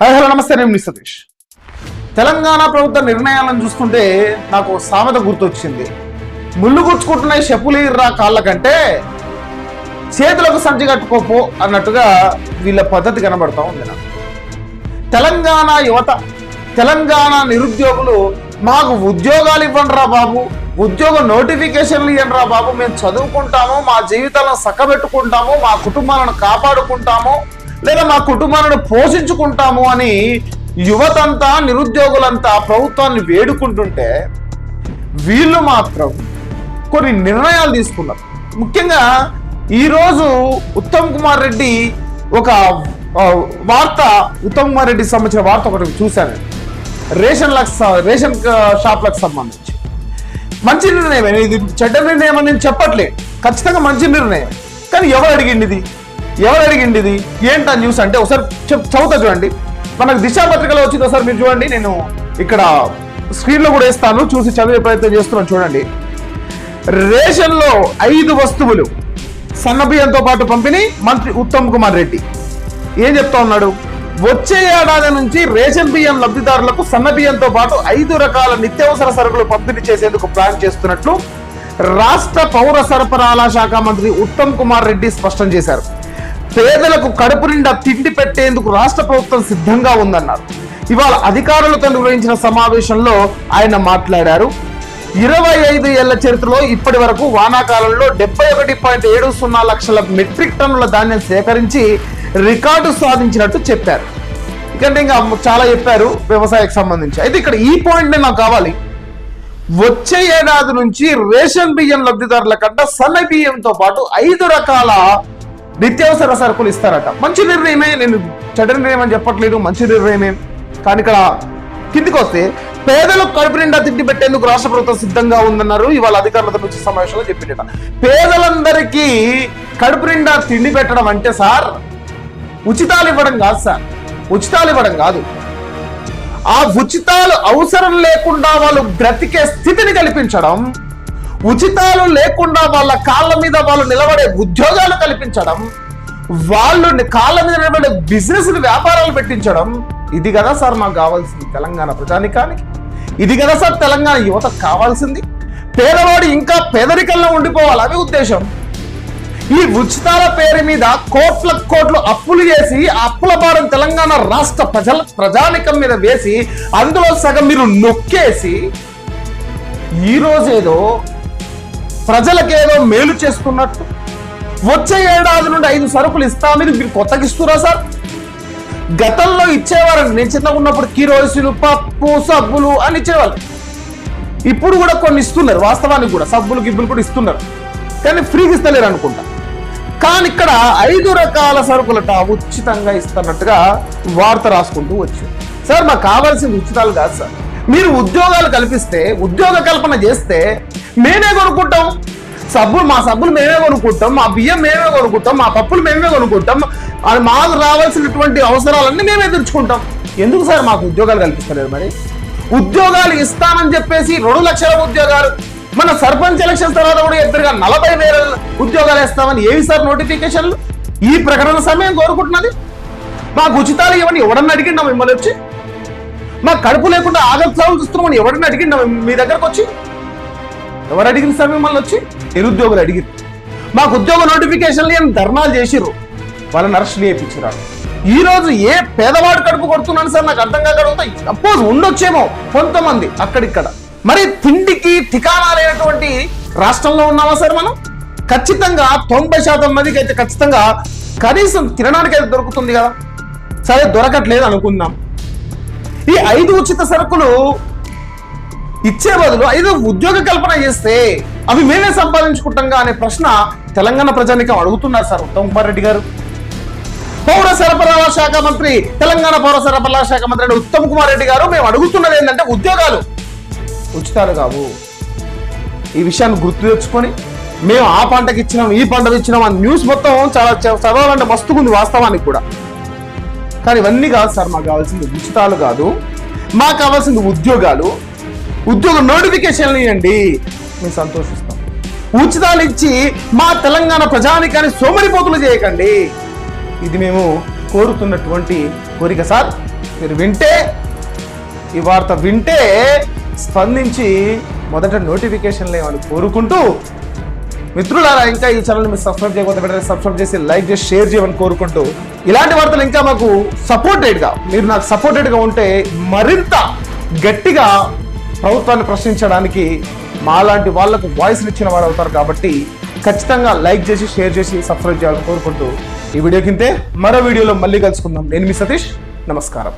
Hello నమస్తే, నేను మీ సతీష్. తెలంగాణ ప్రభుత్వ నిర్ణయాలను చూస్తుంటే నాకు సామెత గుర్తొచ్చింది. ముళ్ళు గుచ్చుకుంటున్నాయి చెప్పులీర్రా కాళ్ళ కంటే చేతులకు సంచి కట్టుకోపో అన్నట్టుగా వీళ్ళ పద్ధతి కనబడతా ఉంది నాకు. తెలంగాణ యువత, తెలంగాణ నిరుద్యోగులు మాకు ఉద్యోగాలు ఇవ్వండి రా బాబు, ఉద్యోగ నోటిఫికేషన్లు ఇవ్వండి రా బాబు, మేము చదువుకుంటాము, మా జీవితాలను చక్కబెట్టుకుంటాము, మా కుటుంబాలను కాపాడుకుంటాము, లేదా మా కుటుంబాలను పోషించుకుంటాము అని యువతంతా నిరుద్యోగులంతా ప్రభుత్వాన్ని వేడుకుంటుంటే వీళ్ళు మాత్రం కొన్ని నిర్ణయాలు తీసుకున్నారు. ముఖ్యంగా ఈరోజు ఉత్తమ్ కుమార్ రెడ్డి ఒక వార్త, ఉత్తమ్ కుమార్ రెడ్డికి సంబంధించిన వార్త ఒకటి చూశాను. రేషన్ షాప్లకు సంబంధించి మంచి నిర్ణయం, ఇది చెడ్డ నిర్ణయం అని నేను చెప్పట్లేదు, ఖచ్చితంగా మంచి నిర్ణయం. కానీ ఎవరు అడిగింది ఇది ఏంటా న్యూస్ అంటే ఒకసారి చదువుతా చూడండి. మనకు దిశా పత్రికలో వచ్చింది, ఒకసారి మీరు చూడండి. నేను ఇక్కడ స్క్రీన్లో కూడా వేస్తాను, చూసి చదివే ప్రయత్నం చేస్తున్నాను. చూడండి, రేషన్లో 5 వస్తువులు సన్నబియ్యంతో పాటు పంపిణీ. మంత్రి ఉత్తమ్ కుమార్ రెడ్డి ఏం చెప్తా ఉన్నాడు? వచ్చే ఏడాది నుంచి రేషన్ బియ్యం లబ్ధిదారులకు సన్నబియ్యంతో పాటు 5 రకాల నిత్యావసర సరుకులు పంపిణీ చేసేందుకు ప్లాన్ చేస్తున్నట్లు రాష్ట్ర పౌర సరఫరాల శాఖ మంత్రి ఉత్తమ్ కుమార్ రెడ్డి స్పష్టం చేశారు. పేదలకు కడుపు నిండా తిండి పెట్టేందుకు రాష్ట్ర ప్రభుత్వం సిద్ధంగా ఉందన్నారు. ఇవాళ అధికారులతో నిర్వహించిన సమావేశంలో ఆయన మాట్లాడారు. 25 ఏళ్ల చరిత్రలో ఇప్పటి వరకు వానాకాలంలో 71.70 లక్షల మెట్రిక్ టన్నుల ధాన్యం సేకరించి రికార్డు సాధించినట్టు చెప్పారు. ఎందుకంటే ఇంకా చాలా చెప్పారు వ్యవసాయానికి సంబంధించి. అయితే ఇక్కడ ఈ పాయింట్ నాకు కావాలి. వచ్చే ఏడాది నుంచి రేషన్ బియ్యం లబ్ధిదారుల కంటే సన్న బియ్యంతో పాటు 5 రకాల నిత్యావసర సరుకులు ఇస్తారట. మంచి నిర్ణయమే, నేను చెడ్డ నిర్ణయం అని చెప్పట్లేదు, మంచి నిర్ణయమే. కానీ ఇక్కడ కిందికి వస్తే పేదలకు కడుపు నిండా తిండి పెట్టేందుకు రాష్ట్ర ప్రభుత్వం సిద్ధంగా ఉందన్నారు. ఇవాళ అధికారులతో నుంచి సమావేశంలో చెప్పినట. పేదలందరికీ కడుపు నిండా తిండి పెట్టడం అంటే సార్ ఉచితాలు ఇవ్వడం కాదు సార్, ఉచితాలు ఇవ్వడం కాదు. ఆ ఉచితాలు అవసరం లేకుండా వాళ్ళు బ్రతికే స్థితిని కల్పించడం, ఉచితాలు లేకుండా వాళ్ళ కాళ్ళ మీద వాళ్ళు నిలబడే ఉద్యోగాలు కల్పించడం, వాళ్ళు కాళ్ళ మీద నిలబడే బిజినెస్ వ్యాపారాలు పెట్టించడం, ఇది కదా సార్ మాకు కావాల్సింది తెలంగాణ ప్రజానికానికి. ఇది కదా సార్ తెలంగాణ యువతకు కావాల్సింది. పేదవాడు ఇంకా పేదరికంలో ఉండిపోవాలి, అవి ఉద్దేశం. ఈ ఉచితాల పేరు మీద కోట్లు అప్పులు చేసి ఆ అప్పుల భారం తెలంగాణ రాష్ట్ర ప్రజానికం మీద వేసి అందులో సగం మీరు నొక్కేసి ఈరోజేదో ప్రజలకేదో మేలు చేస్తున్నట్టు వచ్చే ఏడాది నుండి 5 సరుకులు ఇస్తామని మీరు కొత్తగా ఇస్తురా సార్? గతంలో ఇచ్చేవారండి. నేను చిన్నగా ఉన్నప్పుడు కిరోసిన్లు, పప్పు, సబ్బులు అని ఇచ్చేవాళ్ళు. ఇప్పుడు కూడా కొన్ని ఇస్తున్నారు, వాస్తవానికి కూడా సబ్బులు గిబ్బులు కూడా ఇస్తున్నారు, కానీ ఫ్రీగా ఇస్తలేరు అనుకుంటా. కానీ ఇక్కడ 5 రకాల సరుకులట ఉచితంగా ఇస్తున్నట్టుగా వార్త రాసుకుంటూ వచ్చారు. సార్ మాకు కావాల్సింది ఉచితాలు కాదు సార్. మీరు ఉద్యోగాలు కల్పిస్తే, ఉద్యోగ కల్పన చేస్తే మేమే కొనుక్కుంటాం. మా సబ్బులు మేమే కొనుక్కుంటాం, మా బియ్యం మేమే కొనుక్కుంటాం, మా పప్పులు మేమే కొనుక్కుంటాం, మాకు రావాల్సినటువంటి అవసరాలన్నీ మేమే తెచ్చుకుంటాం. ఎందుకు సార్ మాకు ఉద్యోగాలు కల్పిస్తలేరు? మరి ఉద్యోగాలు ఇస్తానని చెప్పేసి 2 లక్షల ఉద్యోగాలు, మన సర్పంచ్ ఎలక్షన్ తర్వాత కూడా ఎదురుగా 40,000 ఉద్యోగాలు వేస్తామని ఏవి సార్ నోటిఫికేషన్లు? ఈ ప్రకటన సమయం కోరుకుంటున్నది. మాకు ఉచితాలు ఇవ్వని ఎవడన్నా అడిగిండా మిమ్మల్ని వచ్చి? మా కడుపు లేకుండా ఆగస్టులు చూస్తున్నామని ఎవడన్నా అడిగిండా మీ దగ్గరకు వచ్చి? ఎవరు అడిగింది సార్ మిమ్మల్ని వచ్చి? నిరుద్యోగులు అడిగింది. మాకు ఉద్యోగ నోటిఫికేషన్లు ఏం ధర్నాలు చేసిర్రు, వాళ్ళని అరెస్ట్ చేయించారు. ఈ రోజు ఏ పేదవాడు కడుపు కొడుతున్నాను సార్ నాకు అర్థం కాగలుగుతా. సపోజ్ ఉండొచ్చేమో కొంతమంది అక్కడిక్కడ. మరి తిండికి ఠికానా లేనటువంటి రాష్ట్రంలో ఉన్నామా సార్ మనం? ఖచ్చితంగా 90% మందికి అయితే ఖచ్చితంగా కనీసం తినడానికి అయితే దొరుకుతుంది కదా. సరే దొరకట్లేదు అనుకుందాం. ఈ 5 ఉచిత సరుకులు ఇచ్చే బదులు 5 ఉద్యోగ కల్పన చేస్తే అవి మేమే సంపాదించుకుంటాంగా అనే ప్రశ్న తెలంగాణ ప్రజానికం అడుగుతున్నారు సార్ ఉత్తమ్ కుమార్ రెడ్డి గారు. పౌర సరఫరాల శాఖ మంత్రి, తెలంగాణ పౌర సరఫరాల శాఖ మంత్రి ఉత్తమ్ కుమార్ రెడ్డి గారు, మేము అడుగుతున్నది ఏంటంటే ఉద్యోగాలు, ఉచితాలు కావు. ఈ విషయాన్ని గుర్తు తెచ్చుకొని మేము ఆ పంటకి ఇచ్చినాం, ఈ పంటకి ఇచ్చినాం అని న్యూస్ మొత్తం చాలా చదవాలంటే మస్తుగుంది వాస్తవానికి కూడా. కానీ ఇవన్నీ కాదు సార్ మాకు కావాల్సింది, ఉచితాలు కాదు, మాకు కావాల్సింది ఉద్యోగాలు. ఉద్యోగ నోటిఫికేషన్లు ఇవ్వండి, మేము సంతోషిస్తాం. ఉచితాలు ఇచ్చి మా తెలంగాణ ప్రజానికాన్ని సోమరిపోతులు చేయకండి. ఇది మేము కోరుతున్నటువంటి కోరిక సార్. మీరు వింటే ఈ వార్త వింటే స్పందించి మొదట నోటిఫికేషన్లు ఏమని కోరుకుంటూ, మిత్రులారా ఇంకా ఈ ఛానల్ మీరు సబ్స్క్రైబ్ చేయకపోతే వెంటనే సబ్స్క్రైబ్ చేసి లైక్ చేసి షేర్ చేయమని కోరుకుంటూ, ఇలాంటి వార్తలు ఇంకా మాకు సపోర్టెడ్గా మీరు నాకు సపోర్టెడ్గా ఉంటే మరింత గట్టిగా ప్రభుత్వాన్ని ప్రశ్నించడానికి మాలాంటి వాళ్లకు వాయిస్ ఇచ్చిన వారు అవుతారు. కాబట్టి ఖచ్చితంగా లైక్ చేసి షేర్ చేసి సబ్స్క్రైబ్ చేయాలని కోరుకుంటూ ఈ వీడియో కింతే మరో వీడియోలో మళ్ళీ కలుసుకుందాం. నేను మీ సతీష్, నమస్కారం.